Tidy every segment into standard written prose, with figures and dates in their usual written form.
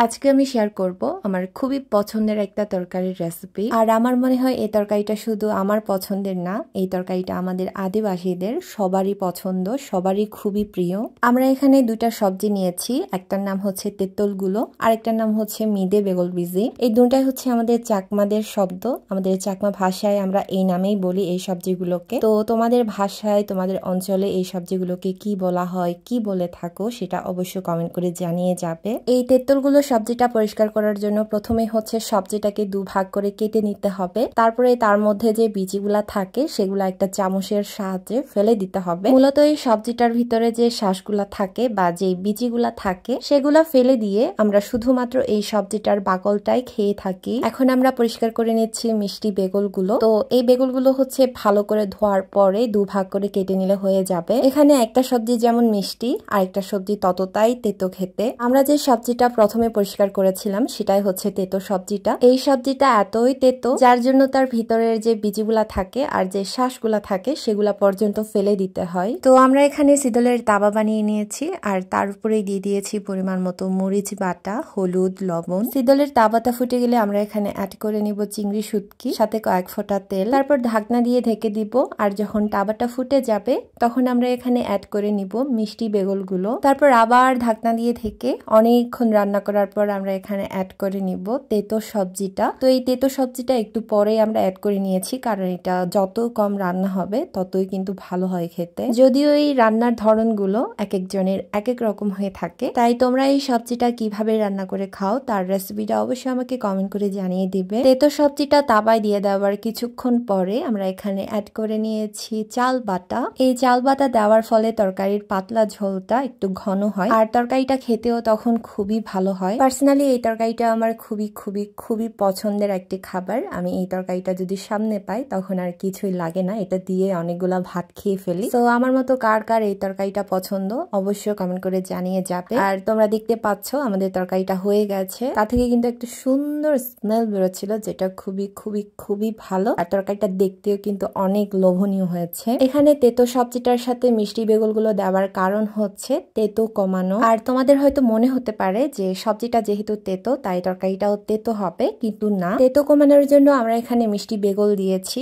আজকে আমি শেয়ার করব আমার খুবই পছন্দের একটা তরকারির রেসিপি। আর আমার মনে হয় এই তরকারিটা শুধু আমার পছন্দের না, এই তরকারিটা আমাদের আদিবাসীদের সবারই পছন্দ, সবারই খুবই প্রিয়। আমরা এখানে দুইটা সবজি নিয়েছি, একটার নাম হচ্ছে তেঁতুল গুলো, আরেকটার নাম হচ্ছে মিদে বেগল বিজি। এই দুটাই হচ্ছে আমাদের চাকমাদের শব্দ, আমাদের চাকমা ভাষায় আমরা এই নামেই বলি এই সবজিগুলোকে। তো তোমাদের ভাষায়, তোমাদের অঞ্চলে এই সবজিগুলোকে কি বলা হয়, কি বলে থাকো, সেটা অবশ্যই কমেন্ট করে জানিয়ে যাবে। এই তেঁতুলগুলো সবজিটা পরিষ্কার করার জন্য প্রথমেই হচ্ছে সবজিটাকে দুভাগ করে কেটে নিতে হবে। তারপরে তার মধ্যে যে বীজগুলা থাকে সেগুলা একটা চামচের সাহায্যে ফেলে দিতে হবে। মূলত এই সবজিটার ভিতরে যে শ্বাসগুলা থাকে বা যে বীজগুলা থাকে সেগুলা ফেলে দিয়ে আমরা শুধুমাত্র এই সবজিটার বাকলটাই খেয়ে থাকি। এখন আমরা পরিষ্কার করে নিচ্ছি মিষ্টি বেগুনগুলো। তো এই বেগুনগুলো হচ্ছে ভালো করে ধোয়ার পরে দুভাগ করে কেটে নিলে হয়ে যাবে। এখানে একটা সবজি যেমন মিষ্টি, আরেকটা সবজি ততটাই তেতো খেতে। আমরা যে সবজিটা প্রথমে পরিষ্কার করেছিলাম সেটাই হচ্ছে তেতো সবজিটা। এই সবজিটা এতই তেতো যার জন্য তার ভিতরের যে বীজগুলা থাকে আর যে শ্বাসগুলা থাকে সেগুলা পর্যন্ত ফেলে দিতে হয়। তো আমরা এখানে সিদলের তাওয়া বানিয়ে নিয়েছি আর তার উপরে দিয়ে দিয়েছি পরিমাণ মতো মরিচ বাটা, হলুদ, লবণ। সিদলের তাওয়াটা ফুটে গেলে আমরা এখানে অ্যাড করে নিব চিংড়ি শুটকি, সাথে কয়েক ফোঁটা তেল। তারপর ঢাকনা দিয়ে ঢেকে দিব। আর যখন তাওয়াটা ফুটে যাবে তখন আমরা এখানে অ্যাড করে নিব মিষ্টি বেগুনগুলো। তারপর আবার ঢাকনা দিয়ে ঢেকে অনেকক্ষণ রান্না করার পর আমরা এখানে অ্যাড করে নিব তেতো সবজিটা। তো এই তেতো সবজিটা একটু পরেই আমরা অ্যাড করে নিয়েছি, কারণ এটা যত কম রান্না হবে ততই কিন্তু ভালো হয় খেতে। যদিও এই রান্নার ধরনগুলো এক একজনের এক এক রকম হয়ে থাকে, তাই তোমরা এই সবজিটা কিভাবে রান্না করে খাও তার রেসিপিটা অবশ্যই আমাকে কমেন্ট করে জানিয়ে দিবে। তেতো সবজিটা তাওয়ায় দিয়ে দেওয়ার কিছুক্ষণ পরে আমরা এখানে অ্যাড করে নিয়েছি চাল বাটা। এই চাল বাটা দেওয়ার ফলে তরকারির পাতলা ঝোলটা একটু ঘন হয় আর তরকারিটা খেতেও তখন খুবই ভালো হয়। পার্সোনালি এই তরকারিটা আমার খুবই খুবই খুবই পছন্দের একটি খাবার। আমি এই তরকারিটা যদি সামনে পাই তখন আর কিছুই লাগে না, এটা দিয়ে অনেকগুলা ভাত খেয়ে ফেলি। তো আমার মতো কার কার এই তরকারিটা পছন্দ অবশ্যই কমেন্ট করে জানিয়ে যাবে। আর তোমরা দেখতে পাচ্ছ আমাদের তরকারিটা হয়ে গেছে, তা থেকে কিন্তু একটা সুন্দর স্মেল বেরোচ্ছিল, যেটা খুবই খুবই খুবই ভালো। আর তরকারিটা দেখতেও কিন্তু অনেক লোভনীয় হয়েছে। এখানে তেতো সবজিটার সাথে মিষ্টি বেগুনগুলো দেওয়ার কারণ হচ্ছে তেতো কমানো। আর তোমাদের হয়তো মনে হতে পারে যে সবজিটা যেহেতু তেতো তাই তরকারিটাও তেতো হবে, কিন্তু না, তেতো কমানোর জন্য আমরা এখানে মিষ্টি বেগুন দিয়েছি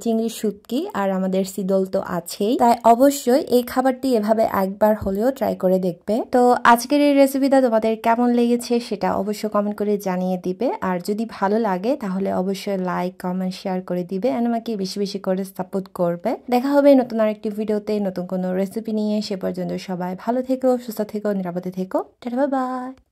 চিংড়ি শুটকি, আর আমাদের সিদল তো আছেই। তাই অবশ্যই এই খাবারটি এভাবে একবার হলেও ট্রাই করে দেখবে। তো আজকের এই রেসিপিটা তোমাদের কেমন লেগেছে সেটা অবশ্যই কমেন্ট করে জানিয়ে দিবে। আর যদি ভালো লাগে তাহলে অবশ্যই লাইক, কমেন্ট, শেয়ার করে দিবে, আর আমাকে বেশি বেশি করে সাপোর্ট করবে। দেখা হবে নতুন আরেকটি ভিডিওতে নতুন কোনো রেসিপি নিয়ে। সে পর্যন্ত সবাই ভালো থেকো, সুস্থ থেকো, নিরাপদে থেকো। Tata, bye bye.